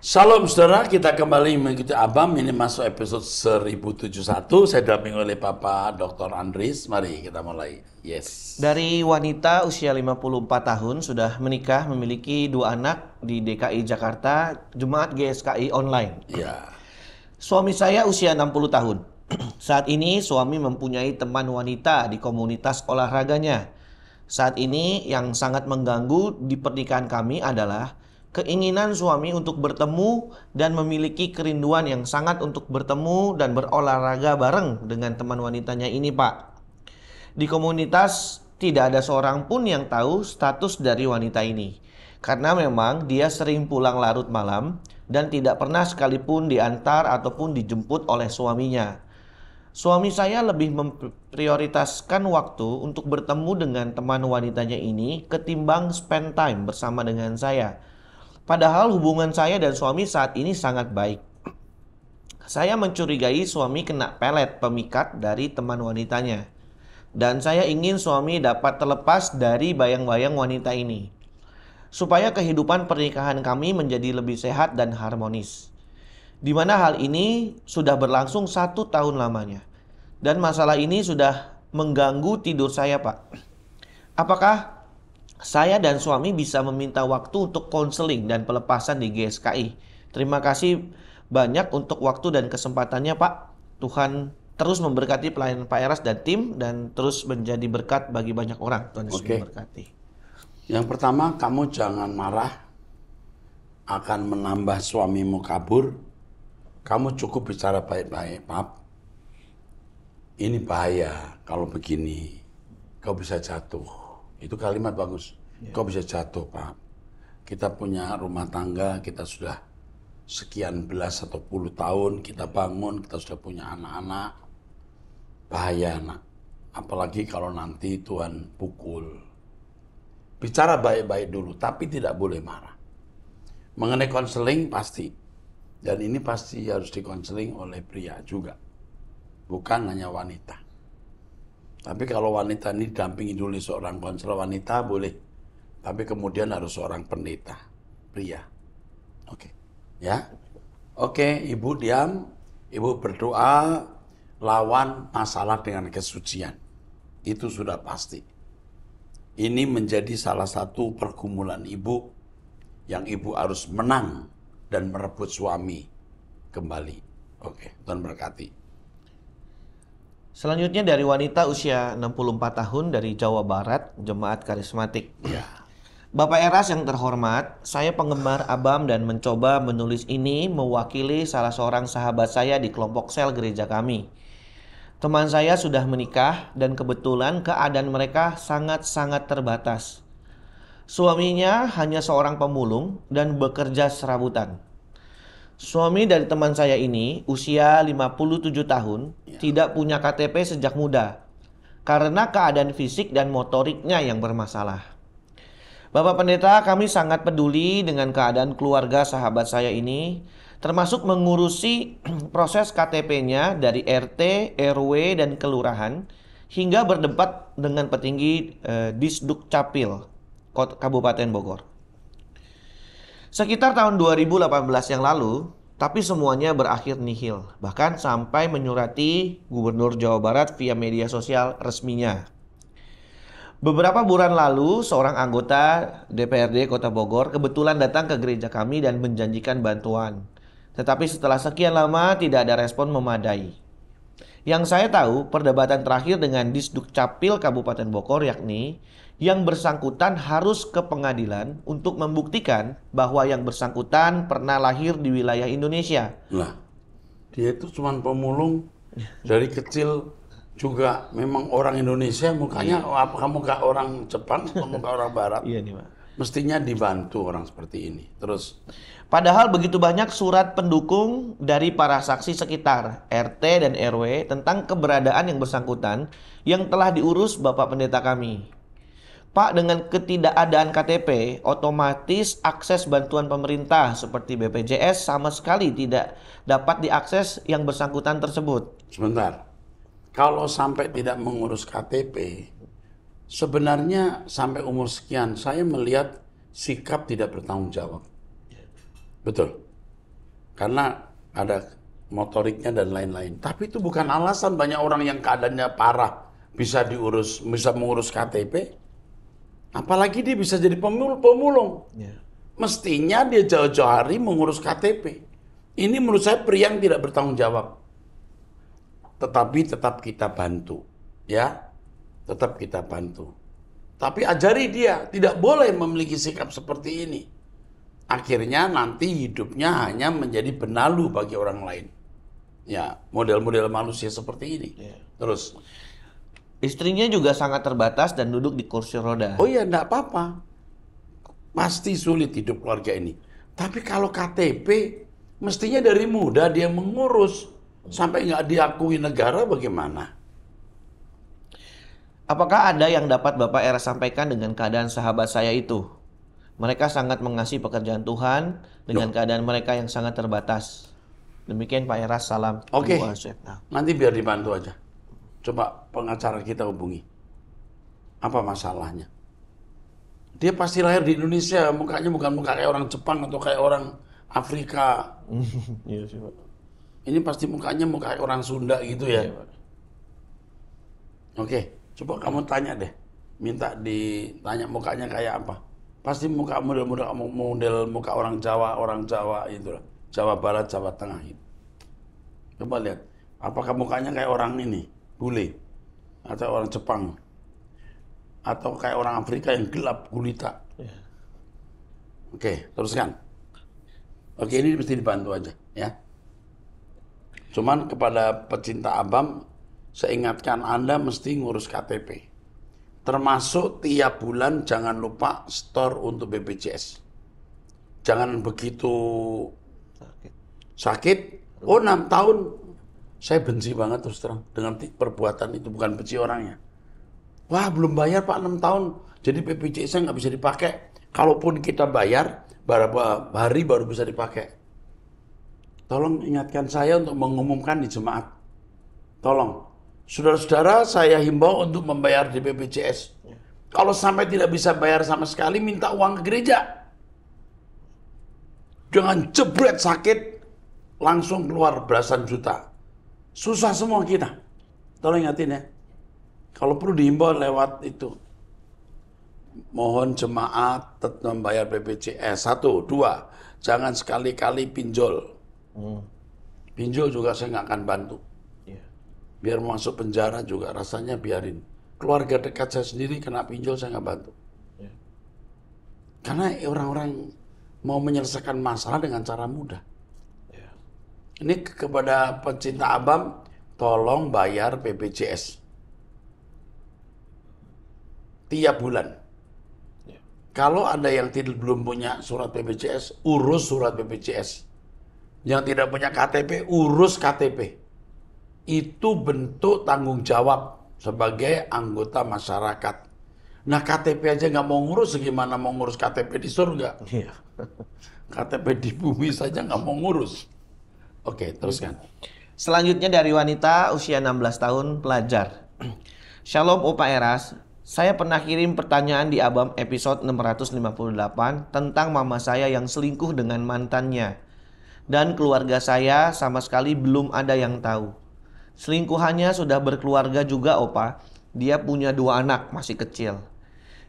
Shalom saudara, kita kembali mengikuti Abam. Ini masuk episode 1071. Saya didampingi oleh Papa Dr. Andris. Mari kita mulai. Yes. Dari wanita usia 54 tahun sudah menikah, memiliki 2 anak di DKI Jakarta, Jemaat GSKI online. Ya. Suami saya usia 60 tahun. Saat ini suami mempunyai teman wanita di komunitas olahraganya. Saat ini yang sangat mengganggu di pernikahan kami adalah keinginan suami untuk bertemu dan memiliki kerinduan yang sangat untuk bertemu dan berolahraga bareng dengan teman wanitanya ini, Pak. Di komunitas tidak ada seorang pun yang tahu status dari wanita ini. Karena memang dia sering pulang larut malam dan tidak pernah sekalipun diantar ataupun dijemput oleh suaminya. Suami saya lebih memprioritaskan waktu untuk bertemu dengan teman wanitanya ini ketimbang spend time bersama dengan saya. Padahal hubungan saya dan suami saat ini sangat baik. Saya mencurigai suami kena pelet pemikat dari teman wanitanya. Dan saya ingin suami dapat terlepas dari bayang-bayang wanita ini. Supaya kehidupan pernikahan kami menjadi lebih sehat dan harmonis. Di mana hal ini sudah berlangsung 1 tahun lamanya. Dan masalah ini sudah mengganggu tidur saya, Pak. Apakah saya dan suami bisa meminta waktu untuk konseling dan pelepasan di GSKI? Terima kasih banyak untuk waktu dan kesempatannya, Pak. Tuhan terus memberkati pelayanan Pak Eras dan tim dan terus menjadi berkat bagi banyak orang. Tuhan Yesus memberkati. Yang pertama, kamu jangan marah akan menambah suamimu kabur. Kamu cukup bicara baik-baik, Pap. Ini bahaya kalau begini. Kau bisa jatuh. Itu kalimat bagus. Kau bisa jatuh, Pak. Kita punya rumah tangga, kita sudah sekian belas atau puluh tahun, kita bangun, kita sudah punya anak-anak. Bahaya, nak. Apalagi kalau nanti Tuhan pukul. Bicara baik-baik dulu, tapi tidak boleh marah. Mengenai konseling pasti. Dan ini pasti harus dikonseling oleh pria juga. Bukan hanya wanita. Tapi kalau wanita ini dampingi dulu seorang konselor wanita boleh. Tapi kemudian harus seorang pendeta, pria. Oke. Ya. Oke, Ibu diam. Ibu berdoa lawan masalah dengan kesucian. Itu sudah pasti. Ini menjadi salah satu pergumulan Ibu yang Ibu harus menang dan merebut suami kembali. Oke, Tuhan berkati. Selanjutnya dari wanita usia 64 tahun dari Jawa Barat, Jemaat Karismatik. Ya. Bapak Eras yang terhormat, saya penggemar Abam dan mencoba menulis ini mewakili salah seorang sahabat saya di kelompok sel gereja kami. Teman saya sudah menikah dan kebetulan keadaan mereka sangat-sangat terbatas. Suaminya hanya seorang pemulung dan bekerja serabutan. Suami dari teman saya ini usia 57 tahun, tidak punya KTP sejak muda karena keadaan fisik dan motoriknya yang bermasalah. Bapak Pendeta, kami sangat peduli dengan keadaan keluarga sahabat saya ini, termasuk mengurusi proses KTP-nya dari RT, RW, dan kelurahan, hingga berdebat dengan petinggi Disduk Capil, Kabupaten Bogor. Sekitar tahun 2018 yang lalu, tapi semuanya berakhir nihil. Bahkan sampai menyurati Gubernur Jawa Barat via media sosial resminya. Beberapa bulan lalu, seorang anggota DPRD Kota Bogor kebetulan datang ke gereja kami dan menjanjikan bantuan. Tetapi setelah sekian lama tidak ada respon memadai. Yang saya tahu, perdebatan terakhir dengan Disduk Capil Kabupaten Bogor yakni yang bersangkutan harus ke pengadilan untuk membuktikan bahwa yang bersangkutan pernah lahir di wilayah Indonesia. Lah, dia itu cuma pemulung dari kecil juga memang orang Indonesia, mukanya apakah muka orang Jepang atau muka orang Barat? Iya nih, Pak. Mestinya dibantu orang seperti ini. Terus Padahal begitu banyak surat pendukung dari para saksi sekitar RT dan RW tentang keberadaan yang bersangkutan yang telah diurus Bapak Pendeta kami. Pak, dengan ketidakadaan KTP, otomatis akses bantuan pemerintah seperti BPJS sama sekali tidak dapat diakses yang bersangkutan tersebut. sebentar, kalau sampai tidak mengurus KTP, sebenarnya sampai umur sekian saya melihat sikap tidak bertanggung jawab. Betul. karena ada motoriknya dan lain-lain. Tapi itu bukan alasan banyak orang yang keadaannya parah bisa mengurus KTP. Apalagi dia bisa jadi pemulung. Ya. Mestinya dia jauh-jauh hari mengurus KTP. Ini menurut saya pria yang tidak bertanggung jawab. Tetapi tetap kita bantu, ya. Tetap kita bantu. Tapi ajari dia tidak boleh memiliki sikap seperti ini. Akhirnya nanti hidupnya hanya menjadi benalu bagi orang lain. Ya, model-model manusia seperti ini. Ya. Terus, Istrinya juga sangat terbatas dan duduk di kursi roda. oh iya, enggak apa-apa. Pasti sulit hidup keluarga ini. Tapi kalau KTP, mestinya dari muda dia mengurus. Sampai nggak diakui negara bagaimana? Apakah ada yang dapat Bapak Eras sampaikan dengan keadaan sahabat saya itu? Mereka sangat mengasihi pekerjaan Tuhan dengan keadaan mereka yang sangat terbatas. Demikian Pak Eras, salam. Oke, Ibu Asep. Nah, nanti biar dibantu aja. Coba pengacara kita hubungi. Apa masalahnya? Dia pasti lahir di Indonesia, mukanya bukan muka kayak orang Jepang atau kayak orang Afrika. iya sih, Pak. Ini pasti mukanya muka kayak orang Sunda gitu ya. Iya, Pak. Oke, coba kamu tanya deh. Minta ditanya mukanya kayak apa. Pasti muka model muka orang Jawa itu lah. Jawa Barat, Jawa Tengah itu. Coba lihat, apakah mukanya kayak orang ini, bule, atau orang Jepang, atau kayak orang Afrika yang gelap gulita. Iya. Oke, teruskan. Oke, ini mesti dibantu aja, ya. Cuman kepada pecinta ABAM, saya ingatkan Anda mesti ngurus KTP. Termasuk tiap bulan jangan lupa store untuk BPJS. Jangan begitu sakit. Oh, 6 tahun. Saya benci banget terus terang dengan perbuatan itu, bukan benci orangnya. Wah, belum bayar Pak 6 tahun. Jadi BPJS saya nggak bisa dipakai. Kalaupun kita bayar, berapa hari baru bisa dipakai. Tolong ingatkan saya untuk mengumumkan di jemaat. Tolong. Saudara-saudara, saya himbau untuk membayar di BPJS. Kalau sampai tidak bisa bayar sama sekali, minta uang ke gereja. Jangan jebret sakit, langsung keluar belasan juta. Susah semua kita. Tolong ingatin ya. Kalau perlu dihimbau lewat itu. Mohon jemaat tetap membayar BPJS. 1, 2. Jangan sekali-kali pinjol. Pinjol juga saya nggak akan bantu. Biar masuk penjara juga rasanya biarin. Keluarga dekat saya sendiri kena pinjol saya nggak bantu. Karena orang-orang mau menyelesaikan masalah dengan cara mudah. Ini kepada pencinta ABAM, tolong bayar BPJS. Tiap bulan. Kalau ada yang belum punya surat BPJS, urus surat BPJS. Yang tidak punya KTP, urus KTP. Itu bentuk tanggung jawab sebagai anggota masyarakat. Nah, KTP aja nggak mau ngurus, gimana mau ngurus KTP di surga? Iya. KTP di bumi saja nggak mau ngurus. Oke, teruskan. Selanjutnya dari wanita usia 16 tahun, pelajar. Shalom Opa Eras, saya pernah kirim pertanyaan di ABAM episode 658 tentang mama saya yang selingkuh dengan mantannya. Dan keluarga saya sama sekali belum ada yang tahu. Selingkuhannya sudah berkeluarga juga Opa. Dia punya 2 anak masih kecil.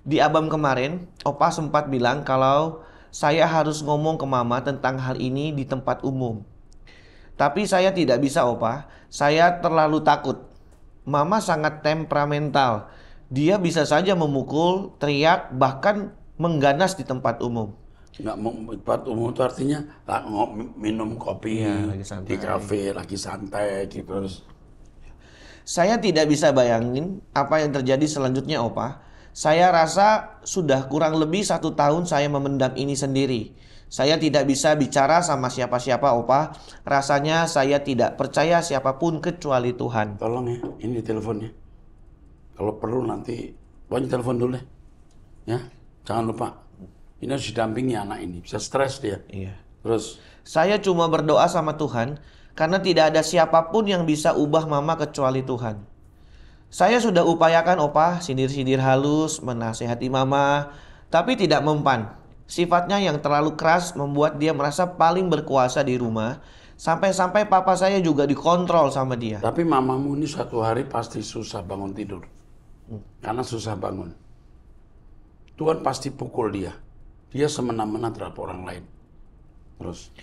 Di ABAM kemarin, Opa sempat bilang kalau saya harus ngomong ke mama tentang hal ini di tempat umum. Tapi saya tidak bisa Opa. Saya terlalu takut. Mama sangat temperamental. Dia bisa saja memukul, teriak, bahkan mengganas di tempat umum. Nggak mau tempat umum itu artinya minum kopi lagi santai. di kafe, lagi santai gitu. Terus Saya tidak bisa bayangin apa yang terjadi selanjutnya Opa. Saya rasa sudah kurang lebih 1 tahun saya memendam ini sendiri. Saya tidak bisa bicara sama siapa-siapa Opa. Rasanya saya tidak percaya siapapun kecuali Tuhan. tolong ya, ini teleponnya. Kalau perlu nanti, pokoknya telepon dulu deh. Ya, jangan lupa. Ini harus didampingi anak ini, bisa stres dia. Iya. Terus, Saya cuma berdoa sama Tuhan karena tidak ada siapapun yang bisa ubah mama kecuali Tuhan. Saya sudah upayakan Opa, sindir-sindir halus, menasehati mama, tapi tidak mempan. Sifatnya yang terlalu keras membuat dia merasa paling berkuasa di rumah. Sampai-sampai papa saya juga dikontrol sama dia. Tapi mamamu ini suatu hari pasti susah bangun tidur. Karena susah bangun. Tuhan pasti pukul dia. Dia semena-mena terhadap orang lain. Terus?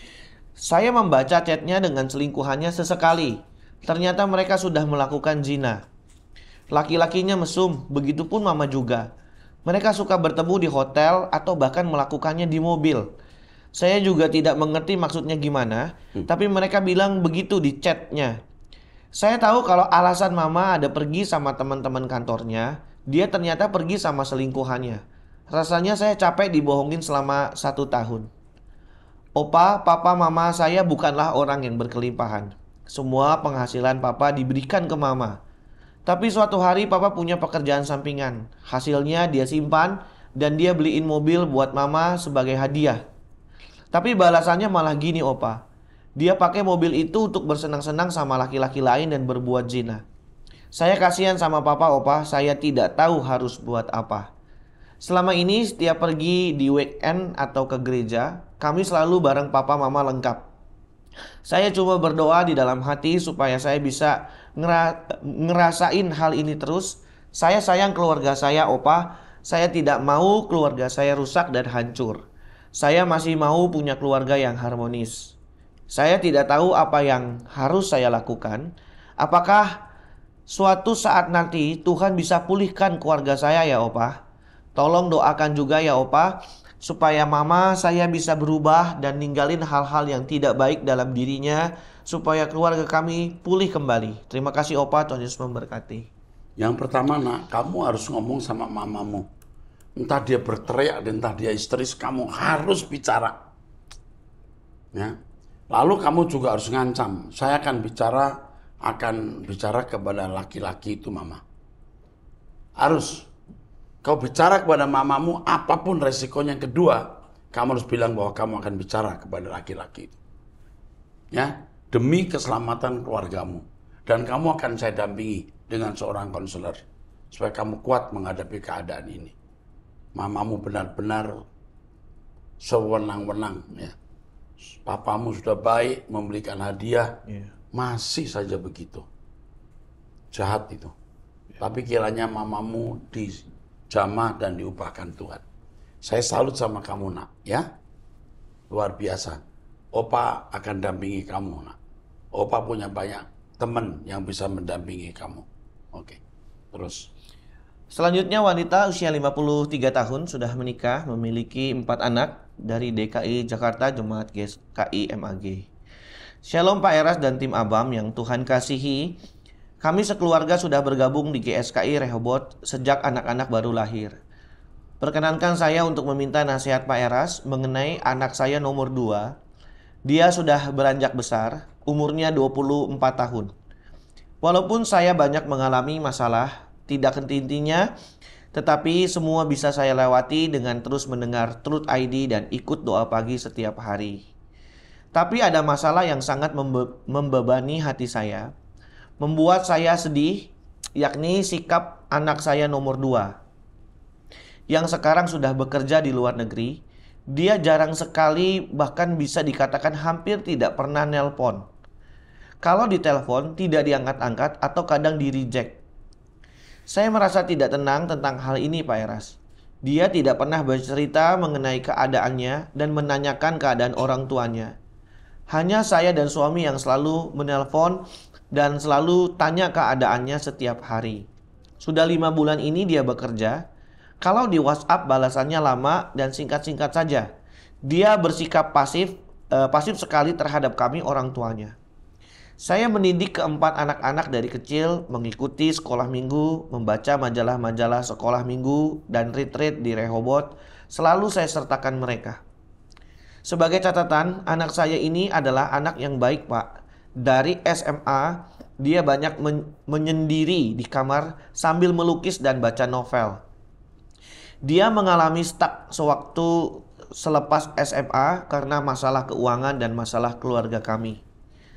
Saya membaca chatnya dengan selingkuhannya sesekali. Ternyata mereka sudah melakukan zina. Laki-lakinya mesum, begitupun mama juga. Mereka suka bertemu di hotel atau bahkan melakukannya di mobil. Saya juga tidak mengerti maksudnya gimana, tapi mereka bilang begitu di chatnya. Saya tahu kalau alasan mama ada pergi sama teman-teman kantornya, dia ternyata pergi sama selingkuhannya. Rasanya saya capek dibohongin selama 1 tahun. Opa, papa, mama saya bukanlah orang yang berkelimpahan. Semua penghasilan papa diberikan ke mama. Tapi suatu hari papa punya pekerjaan sampingan. Hasilnya dia simpan dan dia beliin mobil buat mama sebagai hadiah. Tapi balasannya malah gini, opa. Dia pakai mobil itu untuk bersenang-senang sama laki-laki lain dan berbuat zina. Saya kasihan sama papa, opa. Saya tidak tahu harus buat apa. Selama ini setiap pergi di weekend atau ke gereja, kami selalu bareng papa mama lengkap. Saya cuma berdoa di dalam hati supaya saya bisa ngerasain hal ini terus. Saya sayang keluarga saya, opa. Saya tidak mau keluarga saya rusak dan hancur. Saya masih mau punya keluarga yang harmonis. Saya tidak tahu apa yang harus saya lakukan. Apakah suatu saat nanti Tuhan bisa pulihkan keluarga saya ya, opa? Tolong doakan juga ya, opa, supaya mama saya bisa berubah dan ninggalin hal-hal yang tidak baik dalam dirinya, supaya keluarga kami pulih kembali. Terima kasih, opa. Tuhan Yesus memberkati. Yang pertama, nak, kamu harus ngomong sama mamamu. Entah dia berteriak, entah dia histeris, kamu harus bicara. Ya. Lalu kamu juga harus ngancam. Saya akan bicara kepada laki-laki itu, mama. Harus. Kau bicara kepada mamamu, apapun resikonya. Kedua, kamu harus bilang bahwa kamu akan bicara kepada laki-laki itu. Ya, demi keselamatan keluargamu. Dan kamu akan saya dampingi dengan seorang konselor. Supaya kamu kuat menghadapi keadaan ini. Mamamu benar-benar sewenang-wenang. Ya. Papamu sudah baik, memberikan hadiah. Masih saja begitu. Jahat itu. Tapi kiranya mamamu dijamah dan diubahkan Tuhan. Saya salut sama kamu, nak, ya. Luar biasa. Opa akan dampingi kamu, nak. Opa punya banyak teman yang bisa mendampingi kamu. Oke. Terus. Selanjutnya wanita usia 53 tahun sudah menikah, memiliki 4 anak dari DKI Jakarta Jemaat GKI MAG. Shalom Pak Eras dan tim Abam yang Tuhan kasihi. Kami sekeluarga sudah bergabung di GSKI Rehoboth sejak anak-anak baru lahir. Perkenankan saya untuk meminta nasihat Pak Eras mengenai anak saya nomor 2. Dia sudah beranjak besar, umurnya 24 tahun. Walaupun saya banyak mengalami masalah, tidak henti-hentinya, tetapi semua bisa saya lewati dengan terus mendengar Truth ID dan ikut doa pagi setiap hari. Tapi ada masalah yang sangat membebani hati saya, membuat saya sedih, yakni sikap anak saya nomor 2 yang sekarang sudah bekerja di luar negeri. Dia jarang sekali, bahkan bisa dikatakan hampir tidak pernah nelpon. Kalau ditelepon tidak diangkat-angkat atau kadang di-reject. Saya merasa tidak tenang tentang hal ini, Pak Eras. Dia tidak pernah bercerita mengenai keadaannya dan menanyakan keadaan orang tuanya. Hanya saya dan suami yang selalu menelpon dan selalu tanya keadaannya setiap hari. Sudah 5 bulan ini dia bekerja. Kalau di WhatsApp balasannya lama dan singkat-singkat saja. Dia bersikap pasif sekali terhadap kami orang tuanya. Saya mendidik keempat anak-anak dari kecil, mengikuti sekolah minggu, membaca majalah-majalah sekolah minggu, dan retreat di Rehoboth. Selalu saya sertakan mereka. Sebagai catatan, anak saya ini adalah anak yang baik, Pak. Dari SMA, dia banyak menyendiri di kamar sambil melukis dan baca novel. Dia mengalami stuck sewaktu selepas SMA karena masalah keuangan dan masalah keluarga kami.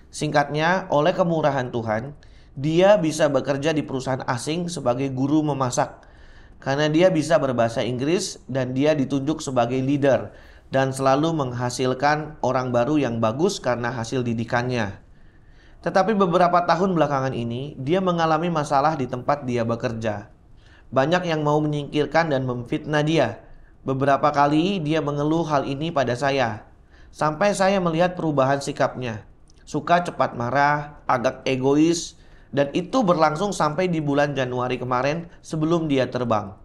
Singkatnya, oleh kemurahan Tuhan, dia bisa bekerja di perusahaan asing sebagai guru memasak. karena dia bisa berbahasa Inggris dan dia ditunjuk sebagai leader dan selalu menghasilkan orang baru yang bagus karena hasil didikannya. Tetapi beberapa tahun belakangan ini, dia mengalami masalah di tempat dia bekerja. Banyak yang mau menyingkirkan dan memfitnah dia. Beberapa kali dia mengeluh hal ini pada saya. Sampai saya melihat perubahan sikapnya. Suka cepat marah, agak egois, dan itu berlangsung sampai di bulan Januari kemarin sebelum dia terbang.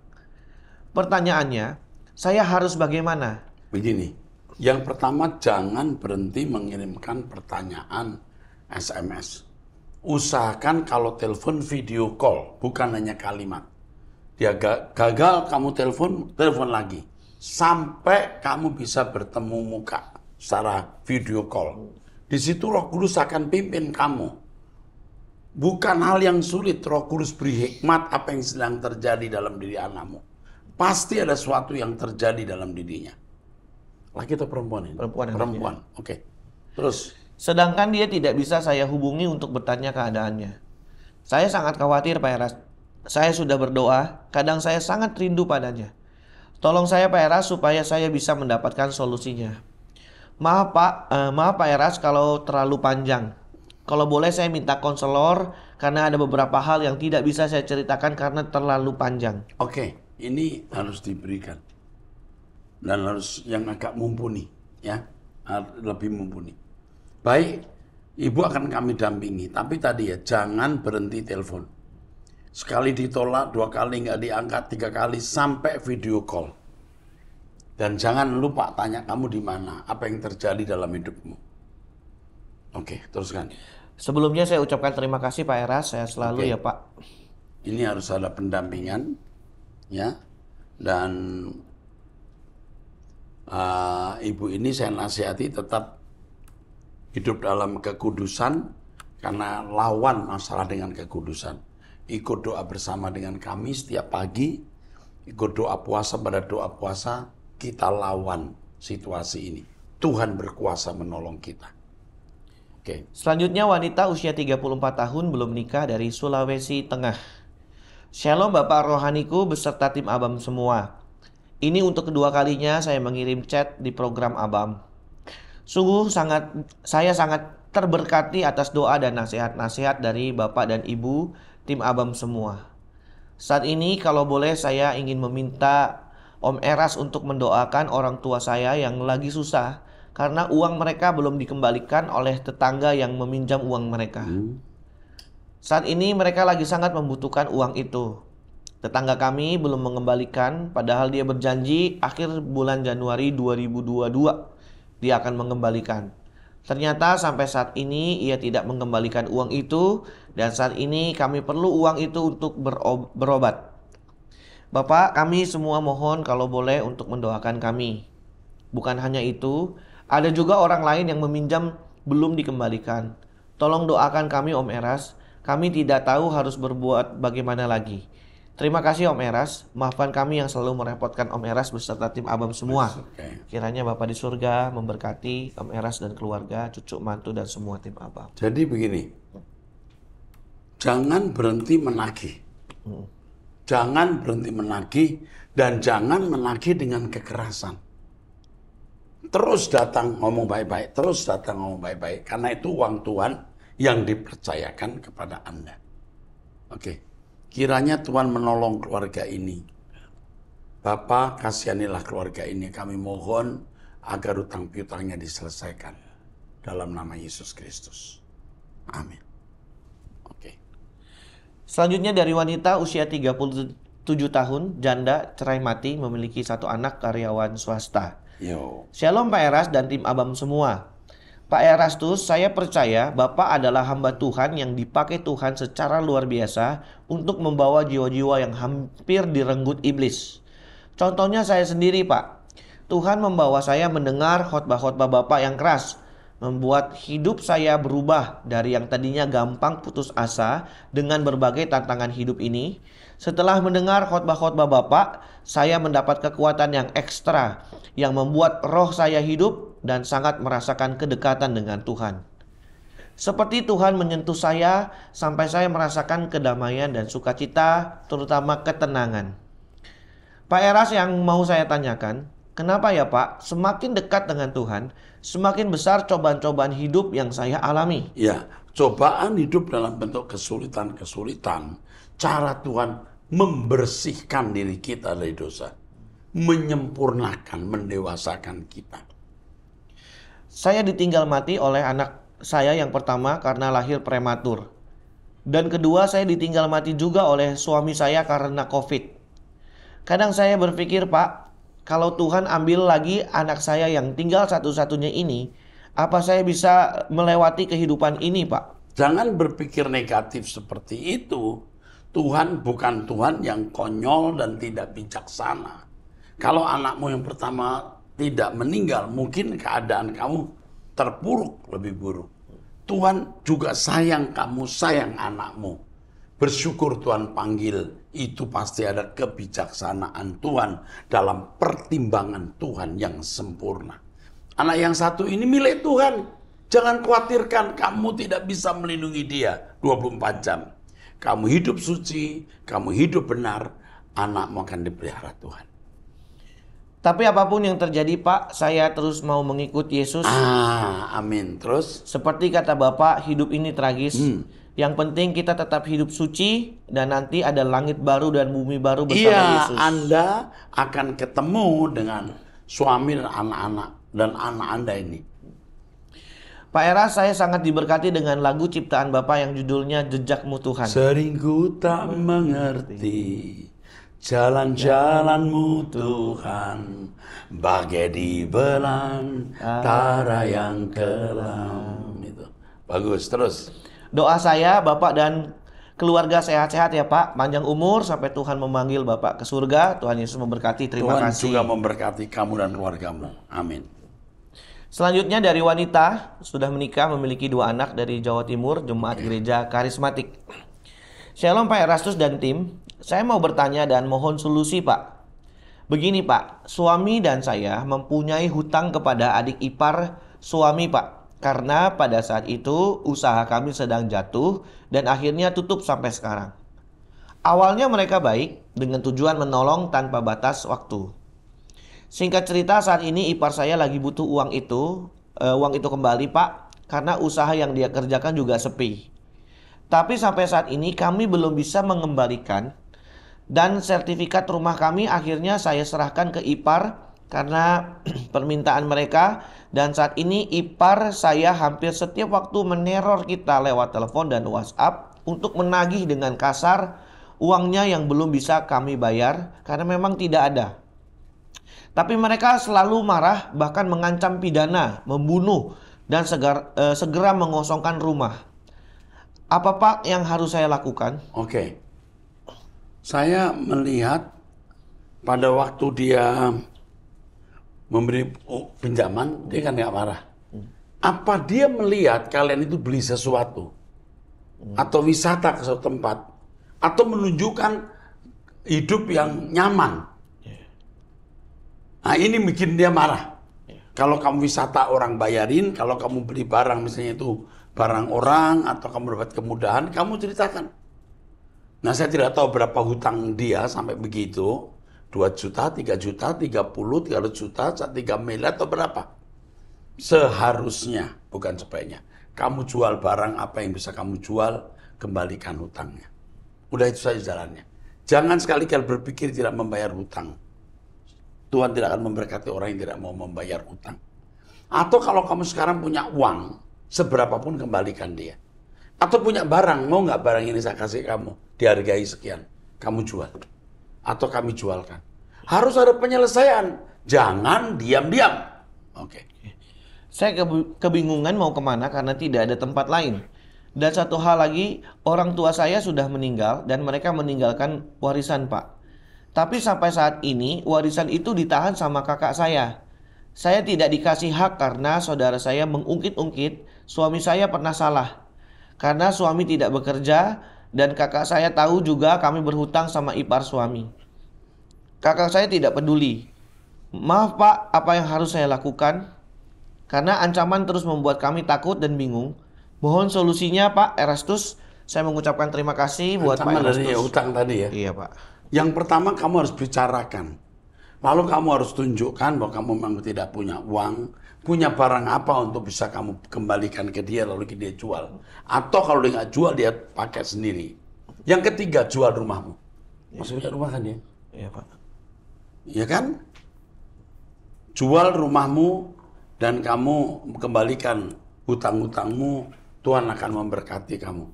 Pertanyaannya, saya harus bagaimana? Begini, yang pertama jangan berhenti mengirimkan pertanyaan SMS. Usahakan kalau telepon video call, bukan hanya kalimat. Dia gagal, kamu telepon lagi. Sampai kamu bisa bertemu muka secara video call. Di situ Roh Kudus akan pimpin kamu. Bukan hal yang sulit, Roh Kudus beri hikmat apa yang sedang terjadi dalam diri anakmu. Pasti ada sesuatu yang terjadi dalam dirinya. Laki atau perempuan ini? Perempuan. Oke. Terus? Sedangkan dia tidak bisa saya hubungi untuk bertanya keadaannya. Saya sangat khawatir Pak Eras. Saya sudah berdoa, kadang saya sangat rindu padanya. Tolong saya Pak Eras supaya saya bisa mendapatkan solusinya. Maaf Pak Eras kalau terlalu panjang. Kalau boleh saya minta konselor karena ada beberapa hal yang tidak bisa saya ceritakan karena terlalu panjang. Oke, ini harus diberikan. Dan harus yang agak mumpuni, ya. Lebih mumpuni. Baik, Ibu akan kami dampingi. Tapi tadi ya, jangan berhenti telepon. Sekali ditolak, 2 kali nggak diangkat, 3 kali sampai video call. Dan jangan lupa tanya kamu di mana, apa yang terjadi dalam hidupmu. Oke, teruskan. Sebelumnya saya ucapkan terima kasih Pak Eras, saya selalu ya Pak. Ini harus ada pendampingan, ya. Dan Ibu ini saya nasihati tetap hidup dalam kekudusan karena lawan masalah dengan kekudusan. Ikut doa bersama dengan kami setiap pagi, ikut doa puasa pada doa puasa, kita lawan situasi ini. Tuhan berkuasa menolong kita. Oke. Selanjutnya wanita usia 34 tahun belum nikah dari Sulawesi Tengah. Shalom Bapak Rohaniku beserta tim Abam semua. Ini untuk kedua kalinya saya mengirim chat di program Abam. Sungguh saya sangat terberkati atas doa dan nasihat-nasihat dari Bapak dan Ibu tim Abam semua. Saat ini kalau boleh saya ingin meminta Om Eras untuk mendoakan orang tua saya yang lagi susah karena uang mereka belum dikembalikan oleh tetangga yang meminjam uang mereka. Saat ini mereka lagi sangat membutuhkan uang itu. Tetangga kami belum mengembalikan padahal dia berjanji akhir bulan Januari 2022 dia akan mengembalikan. Ternyata sampai saat ini ia tidak mengembalikan uang itu dan saat ini kami perlu uang itu untuk berobat. Bapak, kami semua mohon kalau boleh untuk mendoakan kami. Bukan hanya itu, ada juga orang lain yang meminjam belum dikembalikan. Tolong doakan kami Om Eras, kami tidak tahu harus berbuat bagaimana lagi. Terima kasih Om Eras, maafkan kami yang selalu merepotkan Om Eras beserta tim Abam semua. Kiranya Bapak di surga memberkati Om Eras dan keluarga, cucu mantu dan semua tim Abam. Jadi begini, jangan berhenti menagih. Jangan berhenti menagih dan jangan menagih dengan kekerasan. Terus datang ngomong baik-baik, terus datang ngomong baik-baik. Karena itu uang Tuhan yang dipercayakan kepada Anda. Oke. Kiranya Tuhan menolong keluarga ini. Bapa, kasihanilah keluarga ini. Kami mohon agar utang piutangnya diselesaikan. Dalam nama Yesus Kristus. Amin. Oke. Selanjutnya dari wanita usia 37 tahun, janda, cerai mati, memiliki 1 anak karyawan swasta. Shalom Pak Eras dan tim Abam semua. Pak Erastus, saya percaya Bapak adalah hamba Tuhan yang dipakai Tuhan secara luar biasa untuk membawa jiwa-jiwa yang hampir direnggut iblis. Contohnya saya sendiri Pak. Tuhan membawa saya mendengar khotbah-khotbah Bapak yang keras. Membuat hidup saya berubah dari yang tadinya gampang putus asa dengan berbagai tantangan hidup ini. Setelah mendengar khotbah-khotbah Bapak, saya mendapat kekuatan yang ekstra yang membuat roh saya hidup dan sangat merasakan kedekatan dengan Tuhan. Seperti Tuhan menyentuh saya sampai saya merasakan kedamaian dan sukacita, terutama ketenangan. Pak Eras, yang mau saya tanyakan, kenapa ya Pak, semakin dekat dengan Tuhan, semakin besar cobaan-cobaan hidup yang saya alami? Ya, cobaan hidup dalam bentuk kesulitan-kesulitan. Cara Tuhan membersihkan diri kita dari dosa. Menyempurnakan, mendewasakan kita. Saya ditinggal mati oleh anak saya yang pertama karena lahir prematur. Dan kedua, saya ditinggal mati juga oleh suami saya karena COVID. Kadang saya berpikir, Pak, kalau Tuhan ambil lagi anak saya yang tinggal satu-satunya ini, apa saya bisa melewati kehidupan ini, Pak? Jangan berpikir negatif seperti itu. Tuhan bukan Tuhan yang konyol dan tidak bijaksana. Kalau anakmu yang pertama tidak meninggal, mungkin keadaan kamu terpuruk lebih buruk. Tuhan juga sayang kamu, sayang anakmu. Bersyukur Tuhan panggil, itu pasti ada kebijaksanaan Tuhan dalam pertimbangan Tuhan yang sempurna. Anak yang satu ini milik Tuhan. Jangan khawatirkan, kamu tidak bisa melindungi dia 24 jam. Kamu hidup suci, kamu hidup benar, anakmu akan dipelihara Tuhan. Tapi apapun yang terjadi, Pak, saya terus mau mengikut Yesus. Amin. Terus? Seperti kata Bapak, hidup ini tragis. Yang penting kita tetap hidup suci dan nanti ada langit baru dan bumi baru bersama Yesus. Anda akan ketemu dengan suami dan anak-anak dan anak Anda ini. Pak Eras, saya sangat diberkati dengan lagu ciptaan Bapak yang judulnya Jejakmu Tuhan. Sering ku tak mengerti jalan-jalanmu Tuhan, bagai di belantara yang kelam. Itu bagus. Terus doa saya, Bapak dan keluarga sehat-sehat ya Pak, panjang umur sampai Tuhan memanggil Bapak ke surga. Tuhan Yesus memberkati. Terima kasih. Tuhan juga memberkati kamu dan keluargamu. Amin. Selanjutnya dari wanita, sudah menikah, memiliki 2 anak dari Jawa Timur, Jemaat Gereja Karismatik. Shalom Pak Erastus dan tim, saya mau bertanya dan mohon solusi Pak. Begini Pak, suami dan saya mempunyai hutang kepada adik ipar suami Pak. Karena pada saat itu usaha kami sedang jatuh dan akhirnya tutup sampai sekarang. Awalnya mereka baik dengan tujuan menolong tanpa batas waktu. Singkat cerita, saat ini ipar saya lagi butuh uang itu kembali Pak, karena usaha yang dia kerjakan juga sepi. Tapi sampai saat ini kami belum bisa mengembalikan, dan sertifikat rumah kami akhirnya saya serahkan ke ipar karena permintaan mereka. Dan saat ini ipar saya hampir setiap waktu meneror kita lewat telepon dan WhatsApp untuk menagih dengan kasar uangnya yang belum bisa kami bayar karena memang tidak ada. Tapi mereka selalu marah, bahkan mengancam pidana, membunuh, dan segera mengosongkan rumah. Apa Pak yang harus saya lakukan? Oke. Saya melihat pada waktu dia memberi pinjaman, dia kan nggak marah. Apa dia melihat kalian itu beli sesuatu? Atau wisata ke suatu tempat? Atau menunjukkan hidup yang nyaman? Nah ini bikin dia marah. Kalau kamu wisata orang bayarin, kalau kamu beli barang misalnya itu barang orang atau kamu dapat kemudahan, kamu ceritakan. Nah saya tidak tahu berapa hutang dia sampai begitu. 2 juta, 3 juta, 30, 300 juta, 3 miliar atau berapa. Seharusnya, bukan sebaiknya. Kamu jual barang apa yang bisa kamu jual, kembalikan hutangnya. Udah itu saja jalannya. Jangan sekali-kali berpikir tidak membayar hutang. Tuhan tidak akan memberkati orang yang tidak mau membayar hutang. Atau kalau kamu sekarang punya uang, seberapapun kembalikan dia. Atau punya barang, mau nggak barang ini saya kasih kamu, dihargai sekian, kamu jual. Atau kami jualkan. Harus ada penyelesaian, jangan diam-diam. Oke. Saya kebingungan mau kemana karena tidak ada tempat lain. Dan satu hal lagi, orang tua saya sudah meninggal dan mereka meninggalkan warisan Pak. Tapi sampai saat ini warisan itu ditahan sama kakak saya. Saya tidak dikasih hak karena saudara saya mengungkit-ungkit suami saya pernah salah. Karena suami tidak bekerja dan kakak saya tahu juga kami berhutang sama ipar suami. Kakak saya tidak peduli. Maaf Pak, apa yang harus saya lakukan? Karena ancaman terus membuat kami takut dan bingung. Mohon solusinya Pak Erastus. Saya mengucapkan terima kasih buat Pak Ancaman Erastus. dari hutang tadi ya? Iya Pak. Yang pertama kamu harus bicarakan. Lalu kamu harus tunjukkan bahwa kamu memang tidak punya uang, punya barang apa untuk bisa kamu kembalikan ke dia lalu dia jual. Atau kalau dia nggak jual dia pakai sendiri. Yang ketiga, jual rumahmu. Masih punya rumah kan dia? Iya Pak. Iya kan? Jual rumahmu dan kamu kembalikan hutang-hutangmu, Tuhan akan memberkati kamu.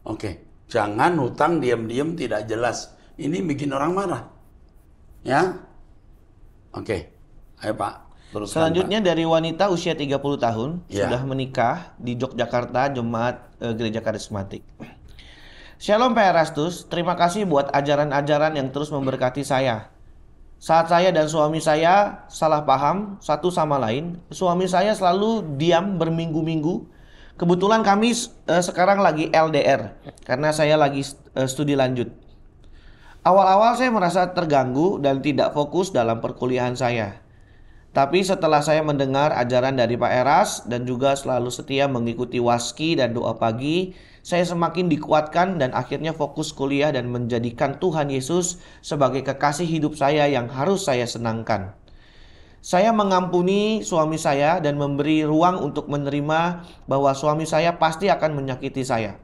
Oke, jangan hutang diam-diam tidak jelas. Ini bikin orang marah. Ya? Oke, ayo Pak. Teruskan, Selanjutnya Pak. dari wanita usia 30 tahun, Ya. sudah menikah di Yogyakarta, Jemaat Gereja Karismatik. Shalom Pak Erastus, terima kasih buat ajaran-ajaran yang terus memberkati saya. Saat saya dan suami saya salah paham satu sama lain, suami saya selalu diam berminggu-minggu. Kebetulan kami sekarang lagi LDR, karena saya lagi studi lanjut. Awal-awal saya merasa terganggu dan tidak fokus dalam perkuliahan saya. Tapi setelah saya mendengar ajaran dari Pak Eras dan juga selalu setia mengikuti waski dan doa pagi, saya semakin dikuatkan dan akhirnya fokus kuliah dan menjadikan Tuhan Yesus sebagai kekasih hidup saya yang harus saya senangkan. Saya mengampuni suami saya dan memberi ruang untuk menerima bahwa suami saya pasti akan menyakiti saya.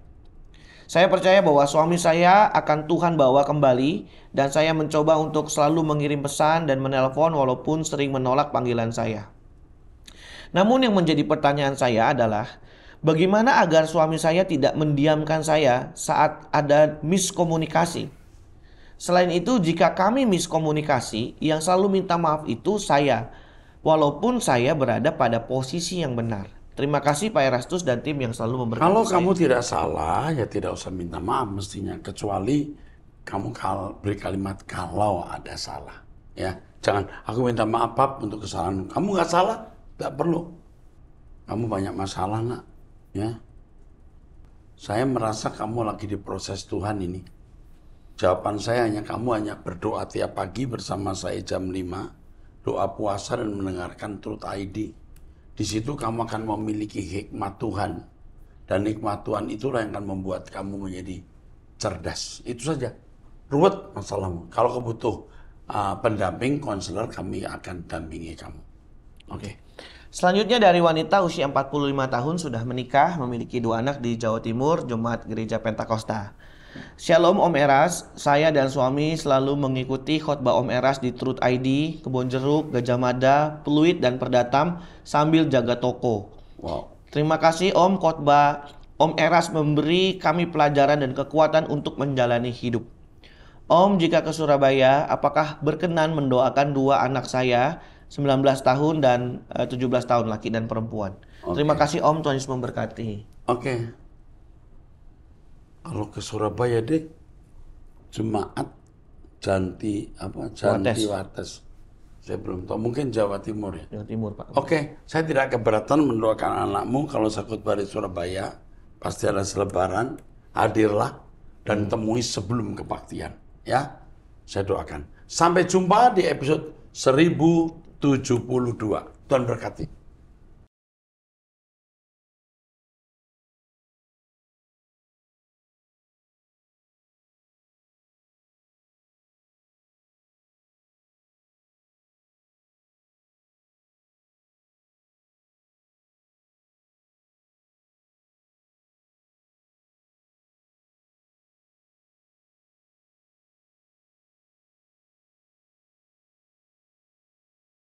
Saya percaya bahwa suami saya akan Tuhan bawa kembali dan saya mencoba untuk selalu mengirim pesan dan menelpon walaupun sering menolak panggilan saya. Namun yang menjadi pertanyaan saya adalah bagaimana agar suami saya tidak mendiamkan saya saat ada miskomunikasi? Selain itu, jika kami miskomunikasi, yang selalu minta maaf itu saya, walaupun saya berada pada posisi yang benar. Terima kasih Pak Erastus dan tim yang selalu memberkati Kalau saya. kamu tidak salah, ya tidak usah minta maaf mestinya. Kecuali kamu beri kalimat kalau ada salah. Ya, jangan aku minta maaf Pap untuk kesalahan. Kamu nggak salah, nggak perlu. Kamu banyak masalah nak. Ya, saya merasa kamu lagi diproses Tuhan ini. Jawaban saya kamu hanya berdoa tiap pagi bersama saya jam 5. Doa puasa dan mendengarkan Truth ID. Di situ kamu akan memiliki hikmat Tuhan. Dan hikmat Tuhan itulah yang akan membuat kamu menjadi cerdas. Itu saja. Ruwet masalahmu. Kalau kamu butuh pendamping, konselor, kami akan dampingi kamu. Oke. Selanjutnya dari wanita usia 45 tahun sudah menikah, memiliki 2 anak di Jawa Timur, Jemaat Gereja Pentakosta. Shalom Om Eras, saya dan suami selalu mengikuti khotbah Om Eras di Truth ID, Kebon Jeruk, Gajah Mada, Pluit, dan Perdatam sambil jaga toko. Wow. Terima kasih Om, khotbah Om Eras memberi kami pelajaran dan kekuatan untuk menjalani hidup. Om, jika ke Surabaya, apakah berkenan mendoakan 2 anak saya, 19 tahun dan 17 tahun, laki dan perempuan. Terima kasih Om, Tuhan Yesus memberkati. Oke. Kalau ke Surabaya deh, Jemaat Janti Wates. Saya belum tahu, mungkin Jawa Timur ya. Jawa Timur Pak. Oke, saya tidak keberatan mendoakan anakmu kalau sakut di Surabaya. Pasti ada selebaran, hadirlah dan temui sebelum kebaktian. Ya, saya doakan. Sampai jumpa di episode 1072. Tuhan berkati.